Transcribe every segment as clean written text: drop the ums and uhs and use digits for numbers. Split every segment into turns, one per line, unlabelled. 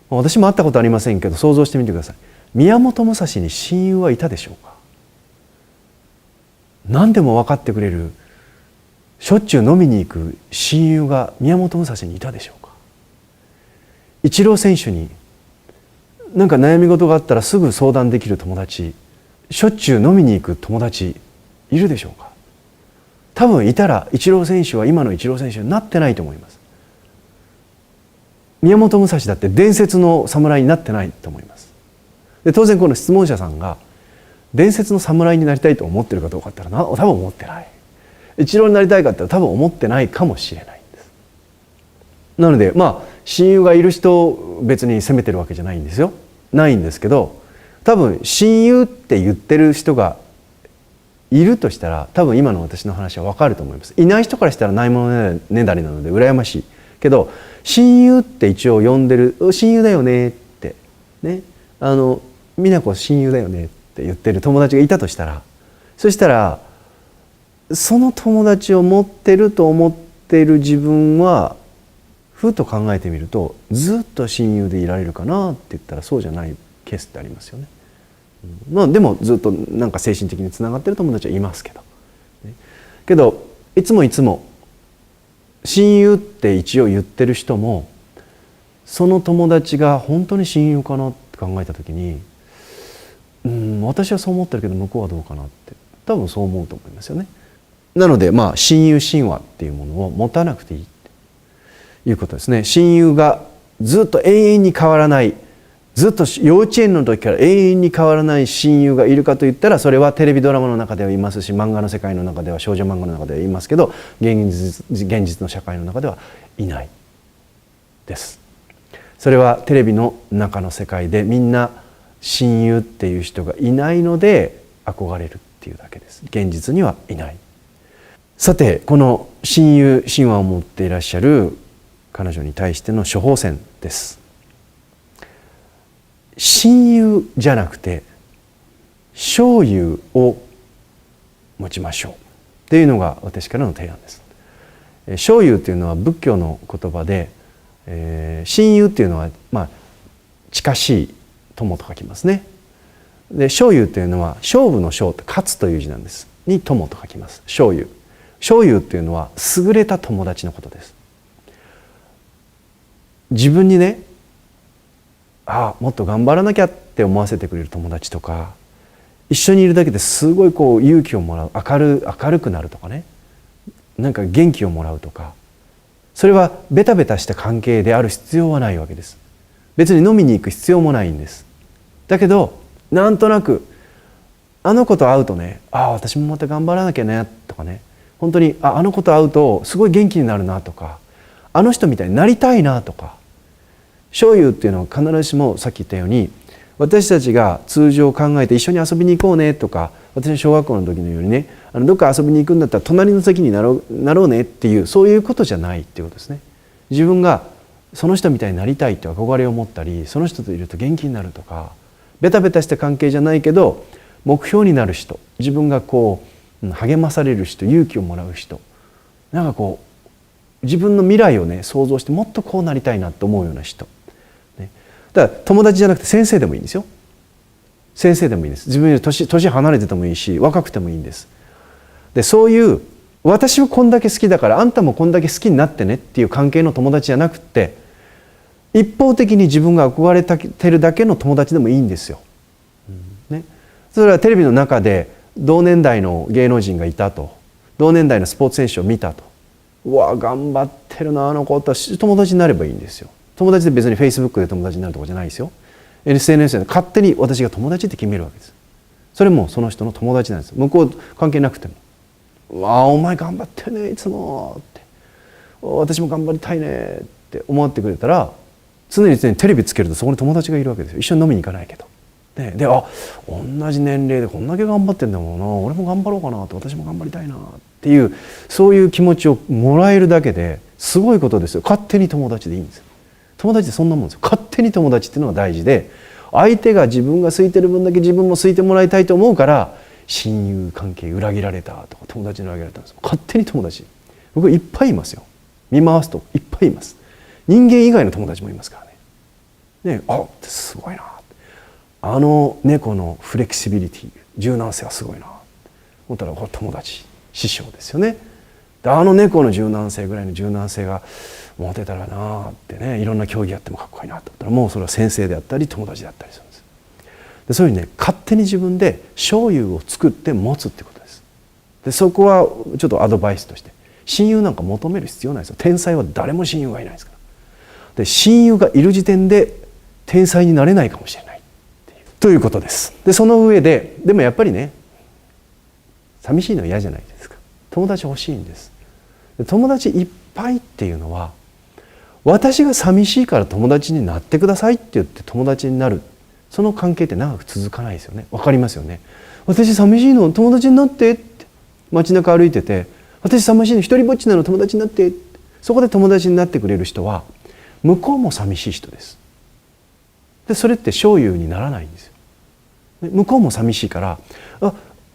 私も会ったことありませんけど想像してみてください。宮本武蔵に親友はいたでしょうか。何でも分かってくれる、しょっちゅう飲みに行く親友が宮本武蔵にいたでしょうか。イチロー選手に何か悩み事があったらすぐ相談できる友達、しょっちゅう飲みに行く友達いるでしょうか。多分いたらイチロー選手は今のイチロー選手になってないと思います。宮本武蔵だって伝説の侍になってないと思います。で当然この質問者さんが伝説の侍になりたいと思ってるかどうかって言ったら多分思ってない。イチローになりたいかって言ったら多分思ってないかもしれないんです。なので親友がいる人を別に責めてるわけじゃないんですよ。ないんですけど、多分親友って言ってる人がいるとしたら多分今の私の話は分かると思います。いない人からしたらないものねだりなので羨ましいけど、親友って一応呼んでる、親友だよねってね、美奈子親友だよねって言ってる友達がいたとしたら、そしたらその友達を持ってると思っている自分はふと考えてみるとずっと親友でいられるかなって言ったらそうじゃないケースってありますよね。でもずっとなんか精神的につながってる友達はいますけど、けどいつも親友って一応言ってる人もその友達が本当に親友かなって考えた時に、私はそう思ってるけど向こうはどうかなって多分そう思うと思いますよね。なので親友神話っていうものを持たなくていいっていうことですね。親友がずっと永遠に変わらない、ずっと幼稚園の時から永遠に変わらない親友がいるかといったら、それはテレビドラマの中ではいますし、漫画の世界の中では、少女漫画の中ではいますけど、現実の社会の中ではいないです。それはテレビの中の世界でみんな親友っていう人がいないので憧れるっていうだけです。現実にはいない。さて、この親友神話を持っていらっしゃる彼女に対しての処方箋です。親友じゃなくて証友を持ちましょうというのが私からの提案です。証友というのは仏教の言葉で、親友というのは近しい友と書きますね。で証友というのは勝負の勝と勝つという字なんです。に友と書きます。証友。証友というのは優れた友達のことです。自分にね、もっと頑張らなきゃって思わせてくれる友達とか、一緒にいるだけですごい勇気をもらう、明るくなるとかね、なんか元気をもらうとか、それはベタベタした関係である必要はないわけです。別に飲みに行く必要もないんです。だけどなんとなくあの子と会うとね、私もまた頑張らなきゃねとかね、本当にあの子と会うとすごい元気になるなとか、あの人みたいになりたいなとか。証友っていうのは必ずしもさっき言ったように、私たちが通常考えて一緒に遊びに行こうねとか、私の小学校の時のようにね、どっか遊びに行くんだったら隣の席になろうねっていう、そういうことじゃないっていうことですね。自分がその人みたいになりたいって憧れを持ったり、その人といると元気になるとか、ベタベタした関係じゃないけど目標になる人、自分が励まされる人、勇気をもらう人、なんか自分の未来をね想像してもっとこうなりたいなと思うような人、だから友達じゃなくて先生でもいいんですよ。先生でもいいです。自分より年離れててもいいし、若くてもいいんです。でそういう私はこんだけ好きだからあんたもこんだけ好きになってねっていう関係の友達じゃなくて、一方的に自分が憧れてるだけの友達でもいいんですよ。それはテレビの中で同年代の芸能人がいたと、同年代のスポーツ選手を見たと、頑張ってるなあの子と友達になればいいんですよ。友達で別に Facebook で友達になるとかじゃないですよ。 SNS で勝手に私が友達って決めるわけです。それもその人の友達なんです。向こう関係なくてもお前頑張ってるねいつもって、私も頑張りたいねって思ってくれたら、常にテレビつけるとそこに友達がいるわけですよ。一緒に飲みに行かないけど。で同じ年齢でこんだけ頑張ってんだもんな、俺も頑張ろうかなと、私も頑張りたいなっていう、そういう気持ちをもらえるだけですごいことですよ。勝手に友達でいいんですよ。友達ってそんなもんですよ。勝手に友達っていうのが大事で、相手が自分が空いてる分だけ自分も空いてもらいたいと思うから、親友関係裏切られたとか友達に裏切られたんです。勝手に友達、僕いっぱいいますよ。見回すといっぱいいます。人間以外の友達もいますからね。ね、すごいな、あの猫のフレキシビリティ、柔軟性はすごいなと思ったら、これ友達、師匠ですよね。であの猫の柔軟性ぐらいの柔軟性が持てたらなってね、いろんな競技やってもかっこいいなと思ったら、もうそれは先生であったり友達であったりするんです。でそういうね、勝手に自分で所有を作って持つってことです。でそこはちょっとアドバイスとして、親友なんか求める必要ないですよ。天才は誰も親友がいないですから。で親友がいる時点で天才になれないかもしれないということです。でその上で、でもやっぱりね、寂しいのは嫌じゃないですか。友達欲しいんです。で友達いっぱいっていうのは、私が寂しいから友達になってくださいって言って友達になる、その関係って長く続かないですよね。わかりますよね。私寂しいの、友達になってって街中歩いてて、私寂しいの、一人ぼっちなの、友達になって、そこで友達になってくれる人は向こうも寂しい人です。でそれって所有にならないんですよ。向こうも寂しいか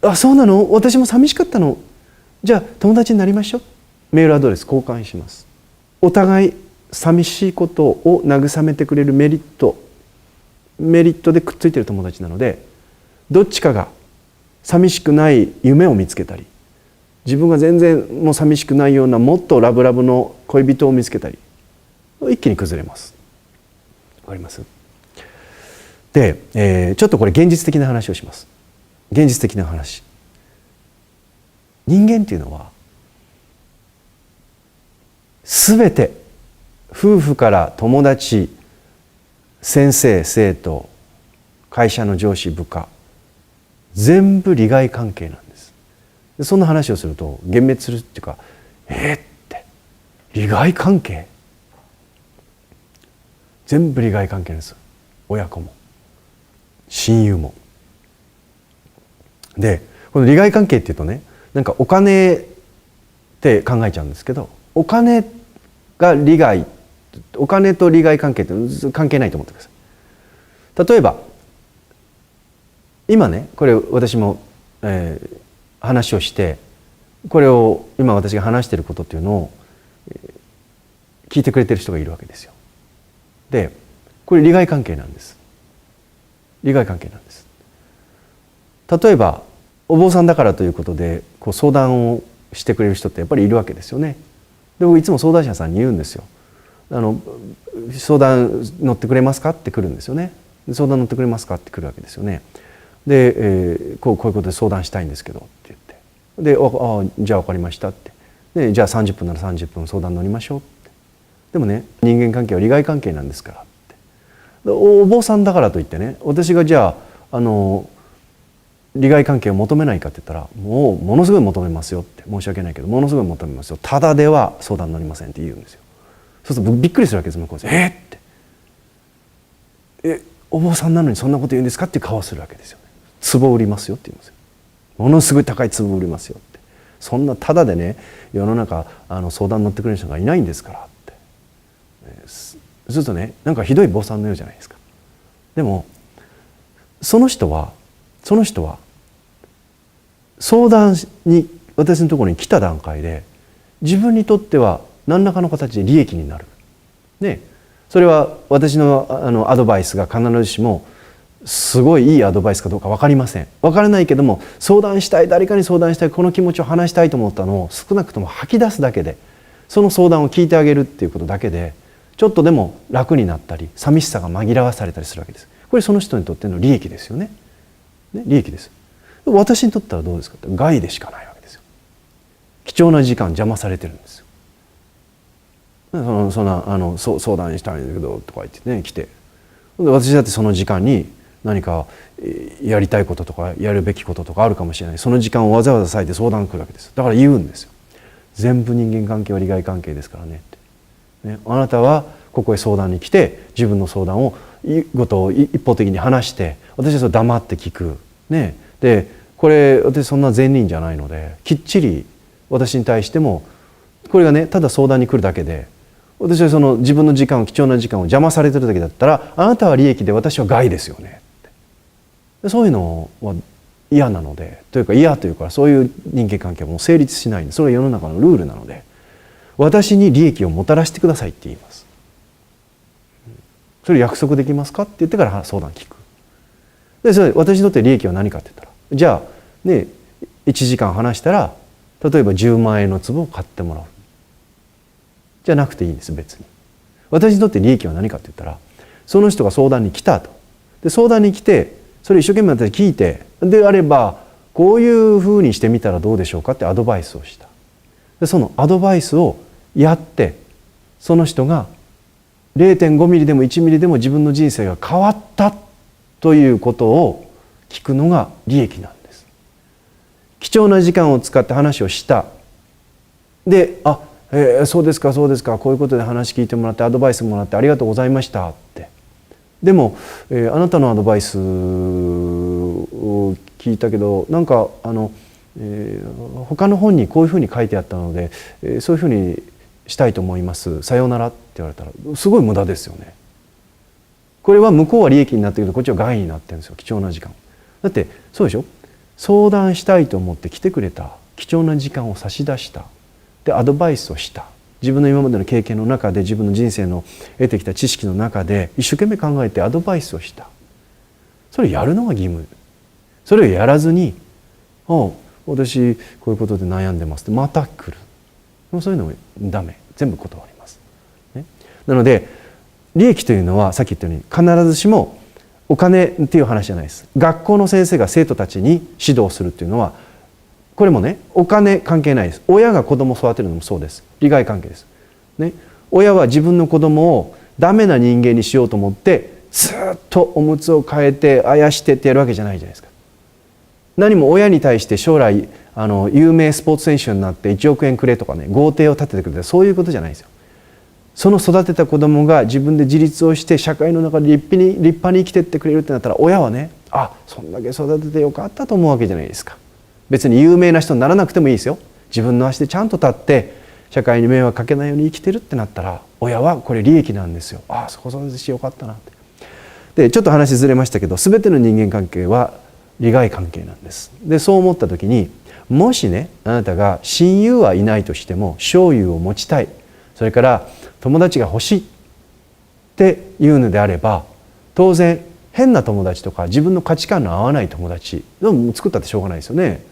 ら、そうなの、私も寂しかったの、じゃあ友達になりましょう。メールアドレス交換します。お互い寂しいことを慰めてくれるメリットでくっついている友達なので、どっちかが寂しくない夢を見つけたり、自分が全然もう寂しくないようなもっとラブラブの恋人を見つけたり、一気に崩れます。わかります？で、ちょっとこれ現実的な話をします。現実的な話。人間っていうのは全て、夫婦から友達、先生、生徒、会社の上司、部下、全部利害関係なんです。でそんな話をすると幻滅するっていうか、って利害関係、全部利害関係です。親子も親友も。でこの利害関係っていうとね、なんかお金って考えちゃうんですけど、お金が利害、お金と利害関係って関係ないと思ってください。例えば今ね、これ私も、話をして、これを今私が話していることっていうのを、聞いてくれてる人がいるわけですよ。でこれ利害関係なんです。利害関係なんです。例えばお坊さんだからということでこう相談をしてくれる人ってやっぱりいるわけですよね。で僕いつも相談者さんに言うんですよ。相談乗ってくれますかって来るんですよね。相談乗ってくれますかって来るわけですよね。で、こういうことで相談したいんですけどって言って、でじゃあ分かりましたって、でじゃあ30分なら30分相談乗りましょうって。でもね、人間関係は利害関係なんですからって。お坊さんだからといってね、私がじゃあ利害関係を求めないかって言ったら、もうものすごい求めますよって、申し訳ないけどものすごい求めますよ、ただでは相談乗りませんって言うんですよ。そうすると僕びっくりするわけです。向こうでってお坊さんなのにそんなこと言うんですかっていう顔をするわけですよね。壺売りますよって言いますよ。ものすごい高い壺売りますよって。そんなただでね、世の中相談乗ってくれる人がいないんですからって。そうするとね、なんかひどい坊さんのようじゃないですか。でもその人は相談に私のところに来た段階で自分にとっては何らかの形で利益になる。ね、それは私のアドバイスが必ずしもすごいいいアドバイスかどうか分かりません。分からないけども、相談したい、誰かに相談したい、この気持ちを話したいと思ったのを少なくとも吐き出すだけで、その相談を聞いてあげるっていうことだけでちょっとでも楽になったり、寂しさが紛らわされたりするわけです。これその人にとっての利益ですよね。利益です。私にとってはどうですかって、害でしかないわけですよ。貴重な時間邪魔されてるんですよ。相談したいんだけどとか言ってね、来て、私だってその時間に何かやりたいこととかやるべきこととかあるかもしれない。その時間をわざわざ割いて相談来るわけです。だから言うんですよ。全部人間関係は利害関係ですからねって、ね、あなたはここへ相談に来て自分の相談をことを一方的に話して、私はそれ黙って聞く、ね、でこれ私そんな善人じゃないので、きっちり私に対してもこれがね、ただ相談に来るだけで、私はその自分の時間を、貴重な時間を邪魔されてるだけだったら、あなたは利益で私は害ですよねって。そういうのは嫌なので、というか嫌というか、そういう人間関係はもう成立しないんで、それは世の中のルールなので、私に利益をもたらしてくださいって言います。それ約束できますかって言ってから相談聞く。でそれ私にとって利益は何かって言ったら、じゃあね1時間話したら例えば10万円の壺を買ってもらうじゃなくていいんです。別に私にとって利益は何かって言ったら、その人が相談に来たと。で相談に来てそれ一生懸命私聞いて、であればこういうふうにしてみたらどうでしょうかってアドバイスをした。でそのアドバイスをやってその人が 0.5 ミリでも1ミリでも自分の人生が変わったということを聞くのが利益なんです。貴重な時間を使って話をした。でそうですかそうですか、こういうことで話聞いてもらってアドバイスもらってありがとうございましたって。でも、あなたのアドバイスを聞いたけどなんか他の本にこういうふうに書いてあったので、そういうふうにしたいと思います、さようならって言われたらすごい無駄ですよね。これは向こうは利益になっているけどこっちは害になってるんですよ、貴重な時間。だってそうでしょ、相談したいと思って来てくれた、貴重な時間を差し出した、でアドバイスをした、自分の今までの経験の中で自分の人生の得てきた知識の中で一生懸命考えてアドバイスをした。それをやるのが義務。それをやらずに私こういうことで悩んでますってまた来る、そういうのもダメ、全部断ります、ね、なので利益というのはさっき言ったように必ずしもお金っていう話じゃないです。学校の先生が生徒たちに指導するっていうのはこれもねお金関係ないです。親が子供を育てるのもそうです。利害関係です、ね、親は自分の子供をダメな人間にしようと思ってずっとおむつを変えてあやしてってやるわけじゃないじゃないですか。何も親に対して将来有名スポーツ選手になって1億円くれとかね豪邸を建ててくれてそういうことじゃないですよ。その育てた子供が自分で自立をして社会の中で立派に生きてってくれるってなったら親はねそんだけ育ててよかったと思うわけじゃないですか。別に有名な人にならなくてもいいですよ。自分の足でちゃんと立って社会に迷惑かけないように生きてるってなったら親はこれ利益なんですよ。そこ育てしてよかったなって。でちょっと話ずれましたけど全ての人間関係は利害関係なんです。でそう思った時にもしねあなたが親友はいないとしても小友を持ちたい、それから友達が欲しいっていうのであれば当然変な友達とか自分の価値観の合わない友達でも作ったってしょうがないですよね。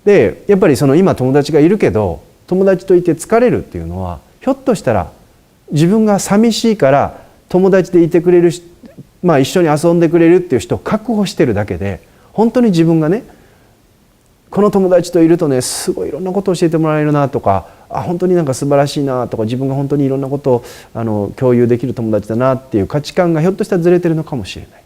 でやっぱりその今友達がいるけど友達といて疲れるっていうのはひょっとしたら自分が寂しいから友達でいてくれる一緒に遊んでくれるっていう人を確保してるだけで、本当に自分がねこの友達といるとねすごいいろんなことを教えてもらえるなとか本当になんか素晴らしいなとか自分が本当にいろんなことを共有できる友達だなっていう価値観がひょっとしたらずれてるのかもしれない。